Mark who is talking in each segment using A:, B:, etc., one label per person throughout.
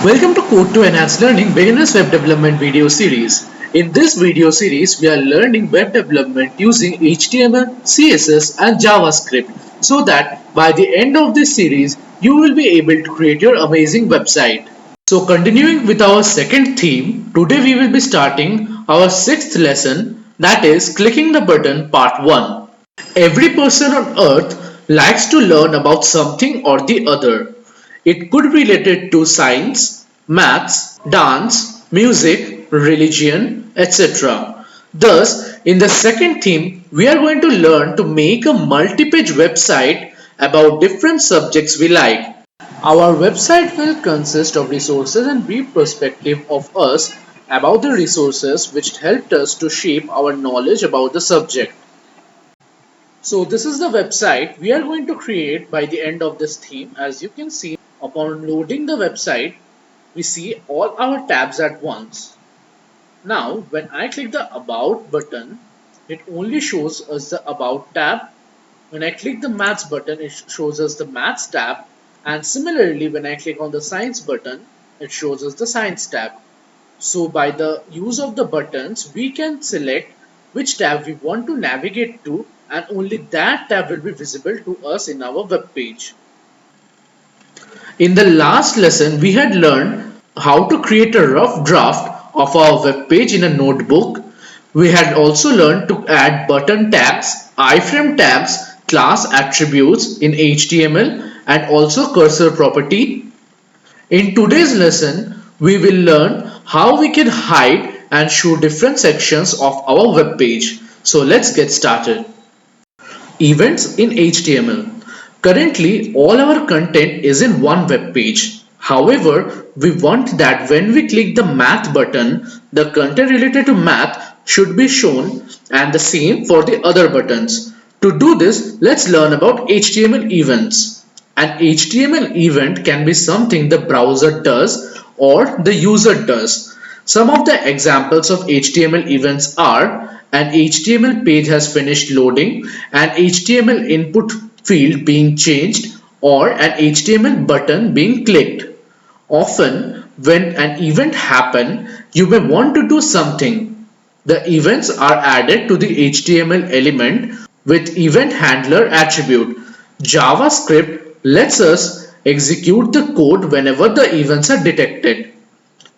A: Welcome to Code to Enhance Learning Beginners Web Development video series. In this video series, we are learning web development using HTML, CSS and JavaScript so that by the end of this series, you will be able to create your amazing website. So continuing with our second theme, today we will be starting our sixth lesson, that is clicking the button part 1. Every person on earth likes to learn about something or the other. It could be related to science, maths, dance, music, religion, etc. Thus, in the second theme, we are going to learn to make a multi-page website about different subjects we like. Our website will consist of resources and brief perspective of us about the resources which helped us to shape our knowledge about the subject. So this is the website we are going to create by the end of this theme. As you can see, upon loading the website, we see all our tabs at once. Now, when I click the About button, it only shows us the About tab. When I click the Maths button, it shows us the Maths tab. And similarly, when I click on the Science button, it shows us the Science tab. So by the use of the buttons, we can select which tab we want to navigate to, and only that tab will be visible to us in our web page. In the last lesson, we had learned how to create a rough draft of our web page in a notebook. We had also learned to add button tags, iframe tags, class attributes in HTML, and also cursor property. In today's lesson, we will learn how we can hide and show different sections of our web page. So let's get started. Events in HTML. Currently, all our content is in one web page. However, we want that when we click the Math button, the content related to math should be shown, and the same for the other buttons. To do this, let's learn about HTML events. An HTML event can be something the browser does or the user does. Some of the examples of HTML events are: an HTML page has finished loading, an HTML input field being changed, or an HTML button being clicked. Often, when an event happens, you may want to do something. The events are added to the HTML element with event handler attribute. JavaScript lets us execute the code whenever the events are detected.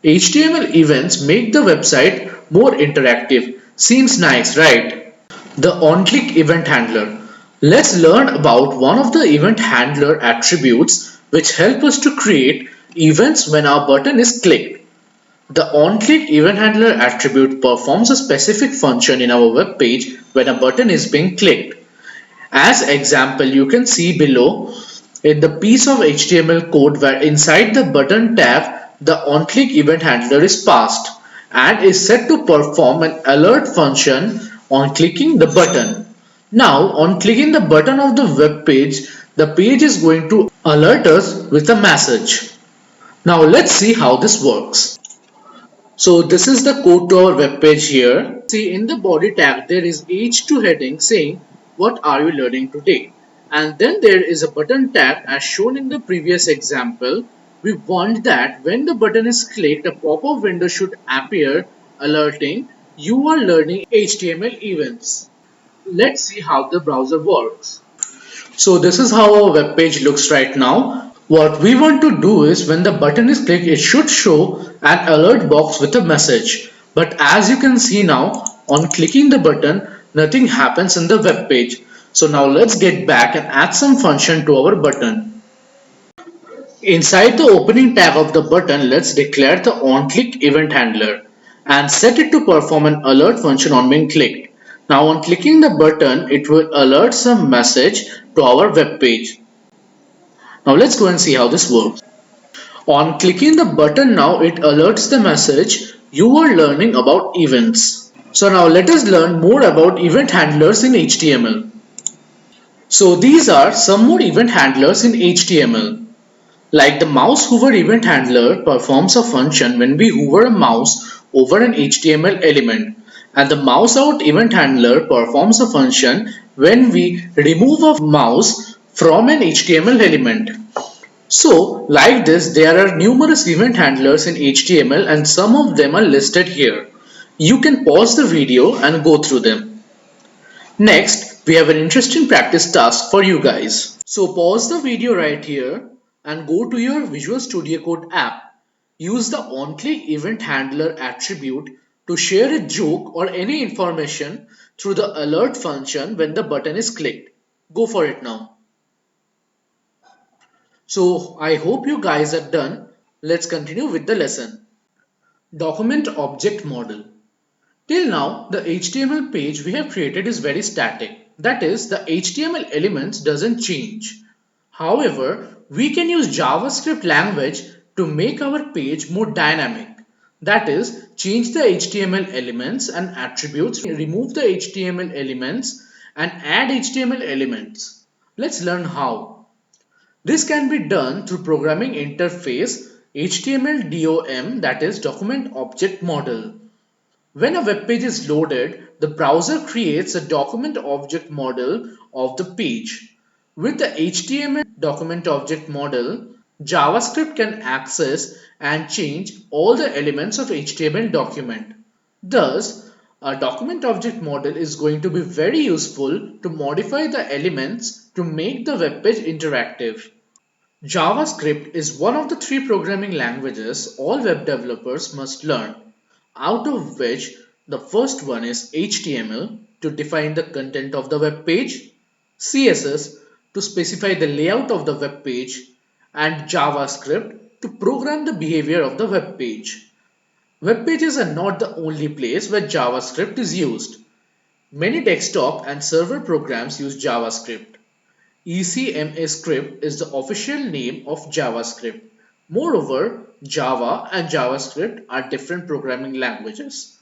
A: HTML events make the website more interactive. Seems nice, right? The on-click event handler. Let's learn about one of the event handler attributes which help us to create events when our button is clicked. The on-click event handler attribute performs a specific function in our web page when a button is being clicked. As example, you can see below in the piece of HTML code where inside the button tab, the onClick event handler is passed and is set to perform an alert function on clicking the button. Now, on clicking the button of the web page, the page is going to alert us with a message. Now, let's see how this works. So this is the code to our web page here. See, in the body tag there is H2 heading saying what are you learning today, and then there is a button tag as shown in the previous example. We want that when the button is clicked, a pop-up window should appear alerting you are learning HTML events. Let's see how the browser works. So this is how our web page looks right now. What we want to do is when the button is clicked, it should show an alert box with a message. But as you can see now, on clicking the button, nothing happens in the web page. So now let's get back and add some function to our button. Inside the opening tag of the button, let's declare the onClick event handler and set it to perform an alert function on being clicked. Now on clicking the button, it will alert some message to our web page. Now let's go and see how this works. On clicking the button now, it alerts the message you are learning about events. So now let us learn more about event handlers in HTML. So these are some more event handlers in HTML. Like the mouse hover event handler performs a function when we hover a mouse over an HTML element, and the mouse out event handler performs a function when we remove a mouse from an HTML element. So, like this, there are numerous event handlers in HTML and some of them are listed here. You can pause the video and go through them. Next, we have an interesting practice task for you guys. So pause the video right here and go to your Visual Studio Code app. Use the onClick event handler attribute to share a joke or any information through the alert function when the button is clicked. Go for it now. So I hope you guys are done. Let's continue with the lesson. Document Object Model. Till now, the HTML page we have created is very static. That is, the HTML elements doesn't change. However, we can use JavaScript language to make our page more dynamic. That is, change the HTML elements and attributes, remove the HTML elements and add HTML elements. Let's learn how. This can be done through programming interface HTML DOM, that is Document Object Model. When a web page is loaded, the browser creates a document object model of the page. With the HTML document object model, JavaScript can access and change all the elements of HTML document. Thus, a document object model is going to be very useful to modify the elements to make the web page interactive. JavaScript is one of the three programming languages all web developers must learn, out of which the first one is HTML to define the content of the web page, CSS to specify the layout of the web page, and JavaScript to program the behavior of the web page. Web pages are not the only place where JavaScript is used. Many desktop and server programs use JavaScript. ECMAScript is the official name of JavaScript. Moreover, Java and JavaScript are different programming languages.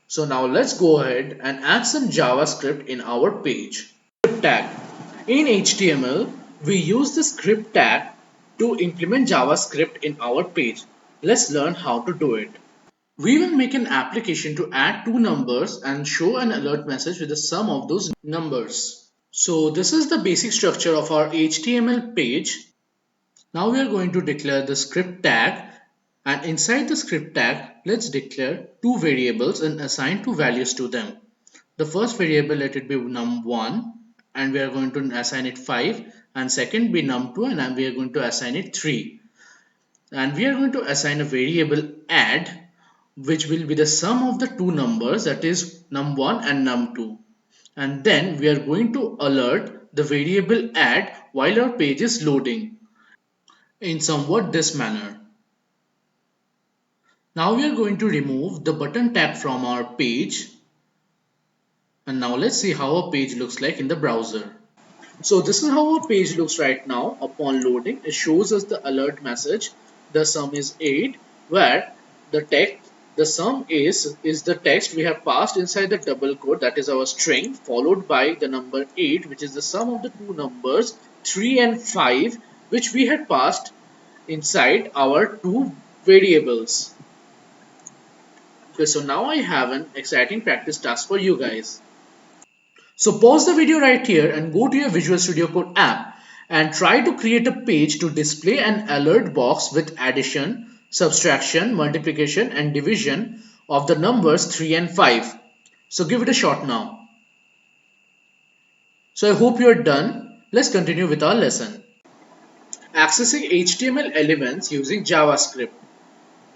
A: So now let's go ahead and add some JavaScript in our page. Script tag. In HTML, we use the script tag to implement JavaScript in our page. Let's learn how to do it. We will make an application to add two numbers and show an alert message with the sum of those numbers. So this is the basic structure of our HTML page. Now we are going to declare the script tag, and inside the script tag, let's declare two variables and assign two values to them. The first variable, let it be num1, and we are going to assign it 5, and second be num2, and we are going to assign it 3. And we are going to assign a variable add, which will be the sum of the two numbers, that is num1 and num2. And then we are going to alert the variable add while our page is loading in somewhat this manner. Now we are going to remove the button tag from our page, and now let's see how our page looks like in the browser. So this is how our page looks right now. Upon loading, it shows us the alert message. The sum is 8, where the sum is the text we have passed inside the double quote, that is our string, followed by the number 8, which is the sum of the two numbers 3 and 5, which we had passed inside our two variables. Okay, so now I have an exciting practice task for you guys. So pause the video right here and go to your Visual Studio Code app and try to create a page to display an alert box with addition, subtraction, multiplication and division of the numbers 3 and 5. So give it a shot now. So I hope you are done. Let's continue with our lesson. Accessing HTML elements using JavaScript.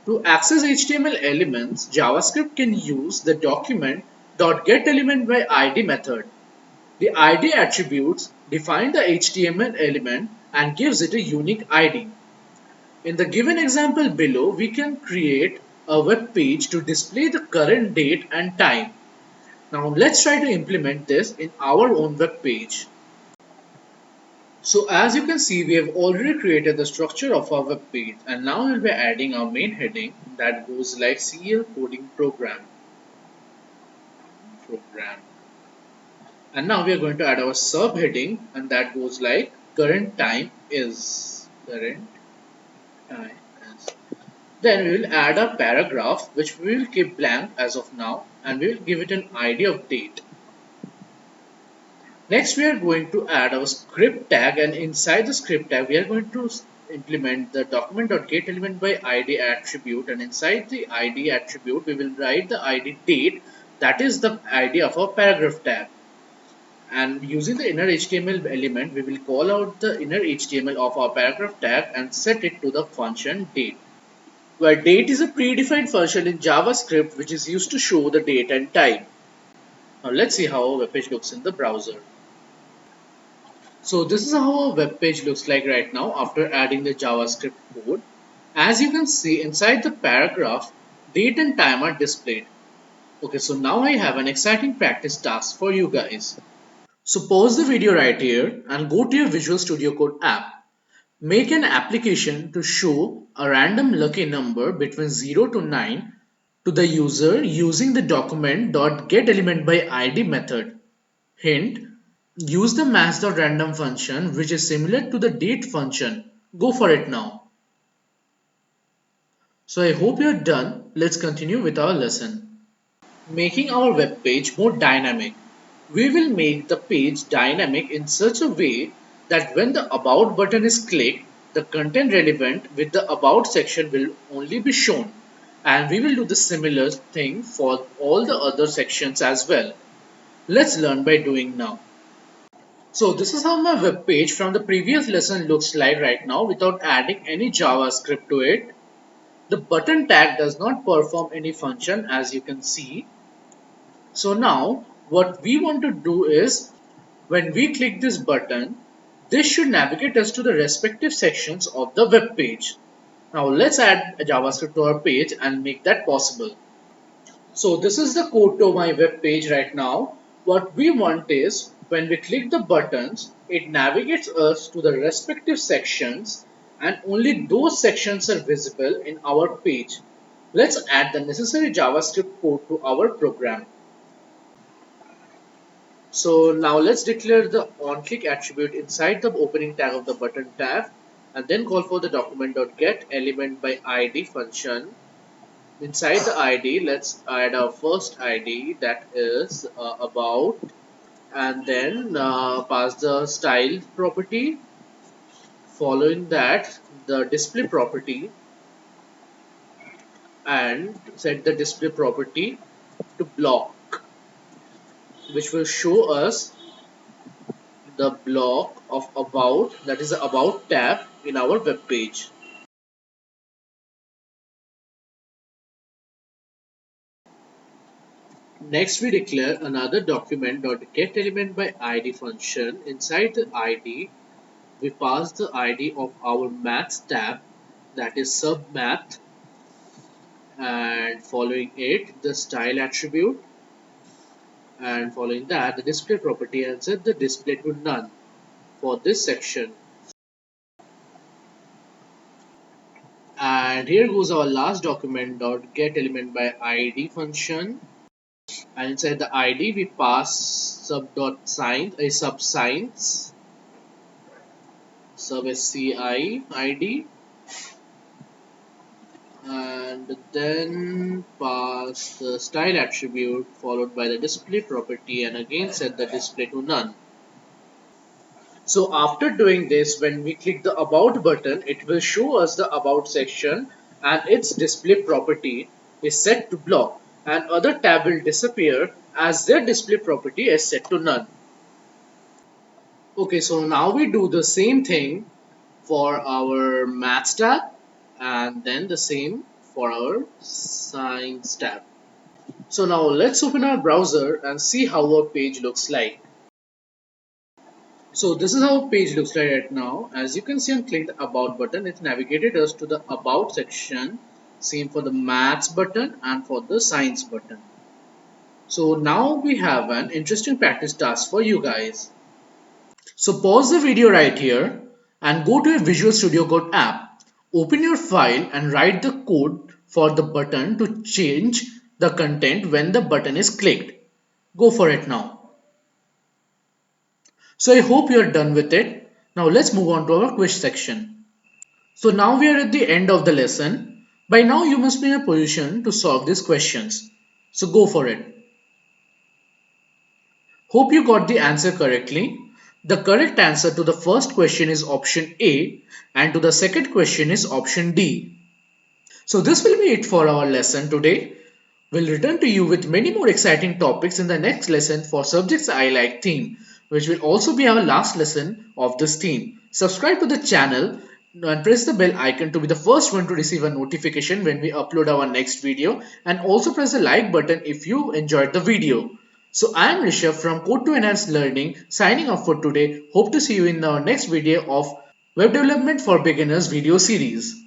A: To access HTML elements, JavaScript can use the document.getElementById method. The ID attributes define the HTML element and gives it a unique ID. In the given example below, we can create a web page to display the current date and time. Now let's try to implement this in our own web page. So as you can see, we have already created the structure of our web page, and now we'll be adding our main heading that goes like CL coding program. And now we are going to add our subheading, and that goes like current time is. Then we will add a paragraph which we will keep blank as of now, and we will give it an ID of date. Next we are going to add our script tag, and inside the script tag we are going to implement the document.getElementById attribute, and inside the id attribute we will write the id date, that is the id of our paragraph tag. And using the inner HTML element, we will call out the inner HTML of our paragraph tag and set it to the function date, where date is a predefined function in JavaScript which is used to show the date and time. Now let's see how our web page looks in the browser. So this is how our web page looks like right now after adding the JavaScript code. As you can see, inside the paragraph, date and time are displayed. Okay, so now I have an exciting practice task for you guys. So pause the video right here and go to your Visual Studio Code app. Make an application to show a random lucky number between 0 to 9 to the user using the document.getElementById method. Hint: use the maths.random function which is similar to the date function. Go for it now. So I hope you're done. Let's continue with our lesson. Making our web page more dynamic. We will make the page dynamic in such a way that when the About button is clicked, the content relevant with the About section will only be shown. And we will do the similar thing for all the other sections as well. Let's learn by doing now. So this is how my web page from the previous lesson looks like right now without adding any JavaScript to it. The button tag does not perform any function, as you can see. So now what we want to do is, when we click this button, this should navigate us to the respective sections of the web page. Now let's add a JavaScript to our page and make that possible. So this is the code to my web page right now. What we want is, when we click the buttons, it navigates us to the respective sections and only those sections are visible in our page. Let's add the necessary JavaScript code to our program. So now let's declare the onClick attribute inside the opening tag of the button tab and then call for the document.getElementById function. Inside the ID, let's add our first ID, that is about, and then pass the style property. Following that, the display property, and set the display property to block, which will show us the block of about, that is the about tab in our web page. Next, we declare another document.getElementById function. Inside the ID, we pass the ID of our maths tab, that is submath, and following it the style attribute, and following that the display property, and set the display to none for this section. And here goes our last document.getElementById function, and inside the ID we pass sub.sign a subsigns sub sci id, and then pass the style attribute followed by the display property, and again set the display to none. So after doing this, when we click the about button, it will show us the about section and its display property is set to block, and other tab will disappear as their display property is set to none. Okay, so now we do the same thing for our maths tab and then the same for our science tab. So now let's open our browser and see how our page looks like. So this is how our page looks like right now. As you can see, on click the about button, it navigated us to the about section. Same for the maths button and for the science button. So now we have an interesting practice task for you guys. So pause the video right here and go to your Visual Studio Code app. Open your file and write the code for the button to change the content when the button is clicked. Go for it now. So I hope you are done with it. Now let's move on to our quiz section. So now we are at the end of the lesson. By now you must be in a position to solve these questions. So go for it. Hope you got the answer correctly. The correct answer to the first question is option A, and to the second question is option D. So this will be it for our lesson today. We'll return to you with many more exciting topics in the next lesson for Subjects I Like theme, which will also be our last lesson of this theme. Subscribe to the channel and press the bell icon to be the first one to receive a notification when we upload our next video, and also press the like button if you enjoyed the video. So I am Rishabh from Code to Enhance Learning signing off for today. Hope to see you in our next video of Web Development for Beginners video series.